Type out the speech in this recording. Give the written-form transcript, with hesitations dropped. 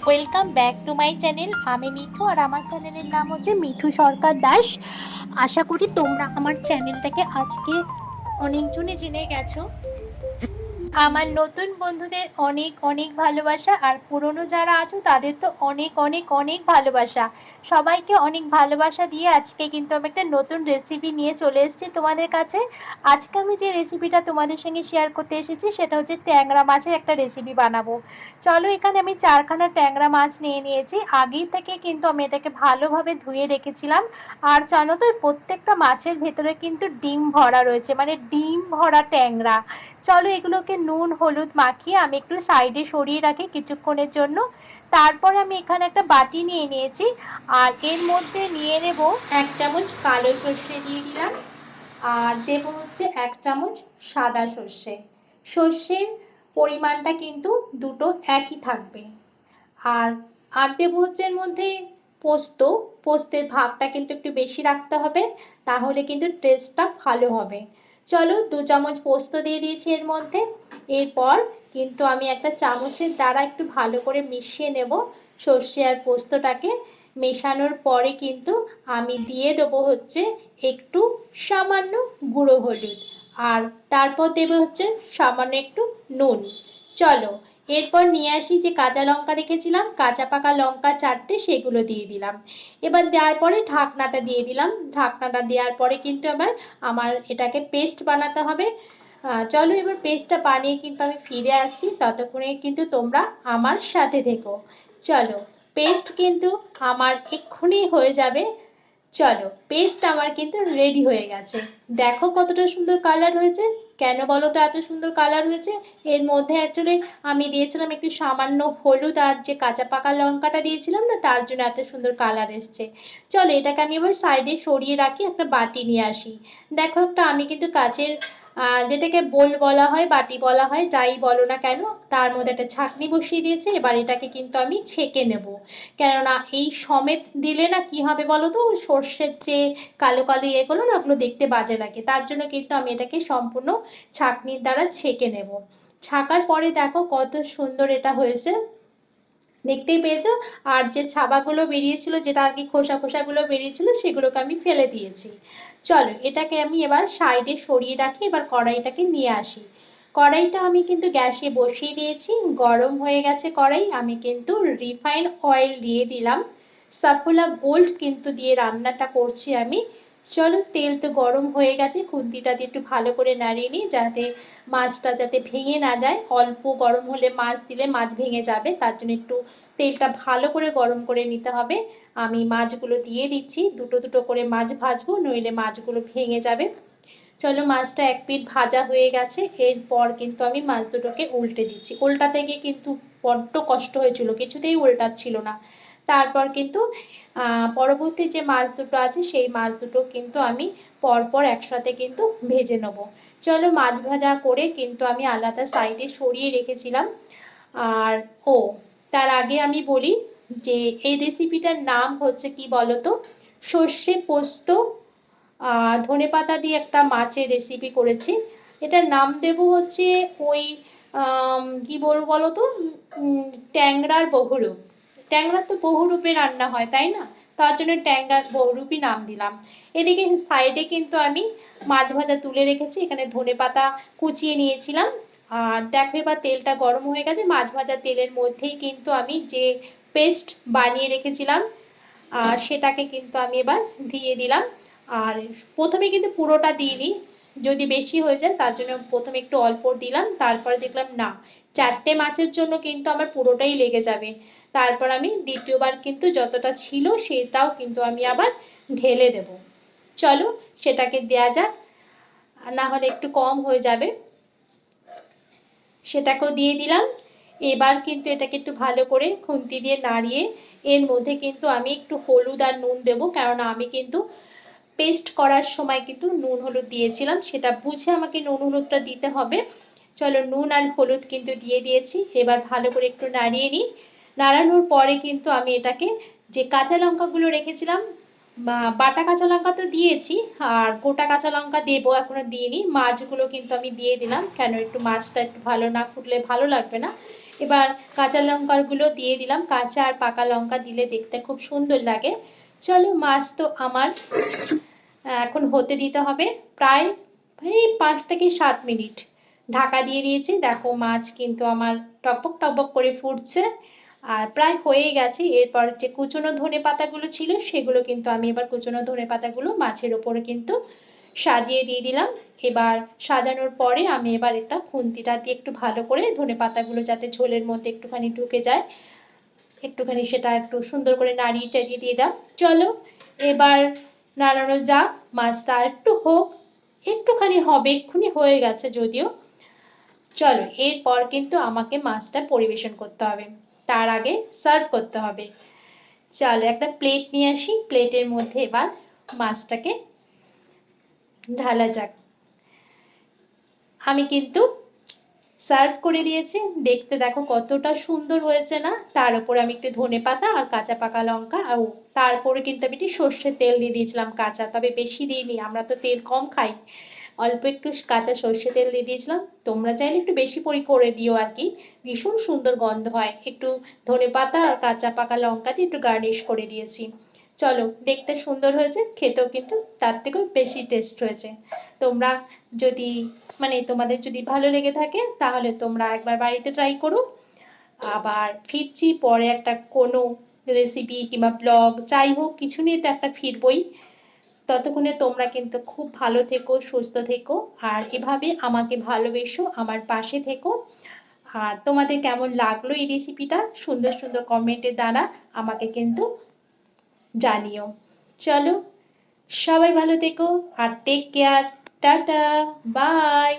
Welcome back to my channel. আমি মিঠু, আর আমার চ্যানেলের নাম হচ্ছে মিঠু সরকার দাস। আশা করি তোমরা আমার চ্যানেলটাকে আজকে অনেকজনই জেনে গেছো। আমার নতুন বন্ধুদের অনেক অনেক ভালোবাসা, আর পুরনো যারা আছো তাদের তো অনেক অনেক অনেক ভালোবাসা। সবাইকে অনেক ভালোবাসা দিয়ে আজকে কিন্তু আমি একটা নতুন রেসিপি নিয়ে চলে এসেছি তোমাদের কাছে। আজকে আমি যে রেসিপিটা তোমাদের সঙ্গে শেয়ার করতে এসেছি সেটা হচ্ছে ট্যাংরা মাছের একটা রেসিপি বানাবো। চলো, এখানে আমি 4খানা ট্যাংরা মাছ নিয়ে নিয়েছি। আগেই থেকে কিন্তু আমি এটাকে ভালোভাবে ধুয়ে রেখেছিলাম। আর জানো তো, প্রত্যেকটা মাছের ভেতরে কিন্তু ডিম ভরা রয়েছে, মানে ডিম ভরা ট্যাংরা। চলো, এগুলোকে নুন হলুদ মাখিয়ে আমি একটু সাইডে সরিয়ে রাখি কিছুক্ষণের জন্য। তারপর আমি এখানে একটা বাটি নিয়ে নিয়েছি, আর এর মধ্যে নিয়ে নেব 1 চামচ কালো সর্ষে দিয়ে দিলাম। আর দেবো হচ্ছে 1 চামচ সাদা সর্ষে। সর্ষের পরিমাণটা কিন্তু দুটো একই থাকবে। আর আর দেবো হচ্ছে এর মধ্যে পোস্ত। পোস্তের ভাগটা কিন্তু একটু বেশি রাখতে হবে, তাহলে কিন্তু টেস্টটা ভালো হবে। চলো, 2 চামচ পোস্ত দিয়ে দিয়েছি এর মধ্যে। এরপর কিন্তু আমি একটা চামচের দ্বারা একটু ভালো করে মিশিয়ে নেব সর্ষে আর পোস্তটাকে। মেশানোর পরে কিন্তু আমি দিয়ে দেবো হচ্ছে একটু সামান্য গুঁড়ো হলুদ, আর তারপর দেবো হচ্ছে সামান্য একটু নুন। চলো, এরপর নিয়ে আসি যে কাঁচা লঙ্কা রেখেছিলাম, কাঁচা পাকা লঙ্কা 4টে, সেগুলো দিয়ে দিলাম। এবার দেওয়ার পরে ঢাকনাটা দিয়ে দিলাম। ঢাকনাটা দেওয়ার পরে কিন্তু আমার এটাকে পেস্ট বানাতে হবে। চলো, এবার পেস্টটা বানিয়ে কিন্তু আমি ফিরে আসছি, ততক্ষণে কিন্তু তোমরা আমার সাথে থেকো। চলো, পেস্ট কিন্তু আমার এক্ষুনি হয়ে যাবে। চলো, পেস্ট আমার কিন্তু রেডি হয়ে গেছে। দেখো কতটা সুন্দর কালার হয়েছে। কেন বলো তো এত সুন্দর কালার হয়েছে? এর মধ্যে অ্যাকচুয়ালি আমি দিয়েছিলাম একটু সামান্য হলুদ, আর যে কাঁচা পাকা লঙ্কাটা দিয়েছিলাম না, তার জন্য এত সুন্দর কালার এসছে। চলো, এটাকে আমি এবার সাইডে সরিয়ে রাখি, একটা বাটি নিয়ে আসি। দেখো, আমি কিন্তু কাচের যেটাকে বোল বলা হয়, বাটি বলা হয়, যাই বলো না কেন, তার মধ্যে একটা ছাঁকনি বসিয়ে দিয়েছে। এবার এটাকে কিন্তু আমি ছেঁকে নেব, কেননা এই সমেত দিলে না কি হবে বলো তো, সর্ষের যে কালো কালো ইয়েগুলো না, ওগুলো দেখতে বাজে লাগে। তার জন্য কিন্তু আমি এটাকে সম্পূর্ণ ছাঁকনির দ্বারা ছেঁকে নেব। ছাকার পরে দেখো কত সুন্দর এটা হয়েছে, দেখতেই পেয়েছো। আর যে ছাবাগুলো বেরিয়েছিল, যেটা আর কি খোসা খোসাগুলো বেরিয়েছিল, সেগুলোকে আমি ফেলে দিয়েছি। চলো, এটাকে আমি এবার সাইডে সরিয়ে রাখি। এবার কড়াইটাকে নিয়ে আসি। কড়াইটা আমি কিন্তু গ্যাসে বসিয়ে দিয়েছি, গরম হয়ে গেছে কড়াই। আমি কিন্তু রিফাইন অয়েল দিয়ে দিলাম। সাফোলা গোল্ড কিন্তু দিয়ে রান্নাটা করছি আমি। চলো, তেল তো গরম হয়ে গেছে, খুন্তিটা দিয়ে একটু ভালো করে নাড়িয়ে নিই, যাতে মাছটা যাতে ভেঙে না যায়। অল্প গরম হলে মাছ দিলে মাছ ভেঙে যাবে, তার জন্য একটু তেলটা ভালো করে গরম করে নিতে হবে। আমি মাছগুলো দিয়ে দিচ্ছি, দুটো দুটো করে মাছ ভাজবো, নইলে মাছগুলো ভেঙে যাবে। চলো, মাছটা এক পিঠ ভাজা হয়ে গেছে। এরপর কিন্তু আমি মাছ দুটোকে উল্টে দিচ্ছি। উল্টাতে গিয়ে কিন্তু বড্ড কষ্ট হয়েছিল, কিছুতেই উল্টাচ্ছিল না। তারপর কিন্তু পরবর্তী যে মাছ দুটো আছে, সেই মাছ দুটো কিন্তু আমি পরপর একসাথে কিন্তু ভেজে নেব। চলো, মাছ ভাজা করে কিন্তু আমি আলাদা সাইডে সরিয়ে রেখেছিলাম। আর ও, তার আগে আমি বলি যে এই রেসিপিটার নাম হচ্ছে কি বলতো, সর্ষে পোস্ত ধনেপাতা দিয়ে একটা মাছের রেসিপি করেছি। এটার নাম দেব হচ্ছে ওই কি বলবো বলো তো, ট্যাংরার বহুরূপ। ট্যাংরার তো বহুরূপে রান্না হয়, তাই না? তার জন্য ট্যাংরার বহুরূপই নাম দিলাম। এদিকে সাইডে কিন্তু আমি মাছ ভাজা তুলে রেখেছি, এখানে ধনেপাতা কুচিয়ে নিয়েছিলাম। আর দেখো, এবার তেলটা গরম হয়ে গেছে। মাছ ভাজা তেলের মধ্যেই কিন্তু আমি যে পেস্ট বানিয়ে রেখেছিলাম সেটাকে কিন্তু আমি এবার দিয়ে দিলাম। আর প্রথমে কিন্তু পুরোটা দিইনি, যদি বেশি হয়ে যায় তার জন্য প্রথমে একটু অল্প দিলাম। তারপরে দেখলাম না, 4টে মাছের জন্য কিন্তু আমার পুরোটাই লেগে যাবে। তারপর আমি দ্বিতীয়বার কিন্তু যতটা ছিল সেটাও কিন্তু আমি আবার ঢেলে দেব। চলো, সেটাকে দেয়া যাক, না হলে একটু কম হয়ে যাবে। সেটাকেও দিয়ে দিলাম। এবার কিন্তু এটাকে একটু ভালো করে খুন্তি দিয়ে নাড়িয়ে এর মধ্যে কিন্তু আমি একটু হলুদ আর নুন দেবো, কেননা আমি কিন্তু পেস্ট করার সময় কিন্তু নুন হলুদ দিয়েছিলাম, সেটা বুঝে আমাকে নুন হলুদটা দিতে হবে। চলো, নুন আর হলুদ কিন্তু দিয়ে দিয়েছি। এবার ভালো করে একটু নাড়িয়ে নিই। নাড়ানোর পরে কিন্তু আমি এটাকে যে কাঁচা লঙ্কাগুলো রেখেছিলাম, বাটা কাঁচা লঙ্কা তো দিয়েছি, আর গোটা কাঁচা লঙ্কা দেবো, এখনও দিইনি। মাছগুলো কিন্তু আমি দিয়ে দিলাম, কেন একটু মাছটা একটু ভালো না ফুটলে ভালো লাগবে না। এবার কাঁচা লঙ্কাগুলো দিয়ে দিলাম, কাঁচা আর পাকা লঙ্কা দিলে দেখতে খুব সুন্দর লাগে। চলো, মাছ তো আমার এখন হতে দিতে হবে প্রায় এই 5 থেকে 7 মিনিট। ঢাকা দিয়ে দিয়েছি, দেখো মাছ কিন্তু আমার টপক টপক করে ফুটছে আর প্রায় হয়েই গেছে। এরপর যে কুচনো ধনে পাতাগুলো ছিল সেগুলো কিন্তু আমি এবার কুচনো ধনে পাতাগুলো মাছের ওপরে কিন্তু সাজিয়ে দিয়ে দিলাম। এবার সাজানোর পরে আমি এবার একটা খুন্তিটা দিয়ে একটু ভালো করে ধনে পাতাগুলো যাতে ঝোলের মধ্যে একটুখানি ঢুকে যায়, একটুখানি সেটা একটু সুন্দর করে নাড়িয়ে টাড়িয়ে দিয়ে দাও। চলো এবার নাড়ানো যাক, মাছটা একটু হোক, একটুখানি হবে, এক্ষুনি হয়ে গেছে যদিও। চলো এরপর কিন্তু আমাকে মাছটা পরিবেশন করতে হবে, তার আগে সার্ভ করতে হবে। চলো একটা প্লেট নিয়ে আসি, প্লেটের মধ্যে এবার মাছটাকে ঢালা যাক। আমি কিন্তু সার্ভ করে দিয়েছি, দেখতে দেখো কতটা সুন্দর হয়েছে না। তার উপরে আমি একটু ধনে পাতা আর কাঁচা পাকা লঙ্কা, আর তারপরে কিন্তু আমি একটু সর্ষের তেল দিয়ে দিয়েছিলাম কাঁচা, তবে বেশি দিইনি, আমরা তো তেল কম খাই। অল্প একটু কাঁচা সর্ষে তেল দিয়ে দিয়েছিলাম, তোমরা চাইলে একটু বেশি করে দিও আর কি, ভীষণ সুন্দর গন্ধ হয়। একটু ধনে পাতা আর কাঁচা পাকা লঙ্কা দিয়ে একটু গার্নিশ করে দিয়েছি। চলো, দেখতে সুন্দর হয়েছে, খেতেও কিন্তু তার থেকেও বেশি টেস্ট হয়েছে। তোমরা যদি তোমাদের যদি ভালো লেগে থাকে তাহলে তোমরা একবার বাড়িতে ট্রাই করো। আবার ফিরছি পরে একটা কোনো রেসিপি কিংবা ব্লগ, যাই হোক কিছু নিয়ে তো একটা ফিরবই। ততক্ষণে তোমরা কিন্তু খুব ভালো থেকো, সুস্থ থেকো, আর এভাবে আমাকে ভালোবেসো, আমার পাশে থেকো। আর তোমাদের কেমন লাগলো এই রেসিপিটা সুন্দর সুন্দর কমেন্টের দ্বারা আমাকে কিন্তু জানিও। চলো সবাই ভালো থেকো আর টেক কেয়ার, টাটা, বাই।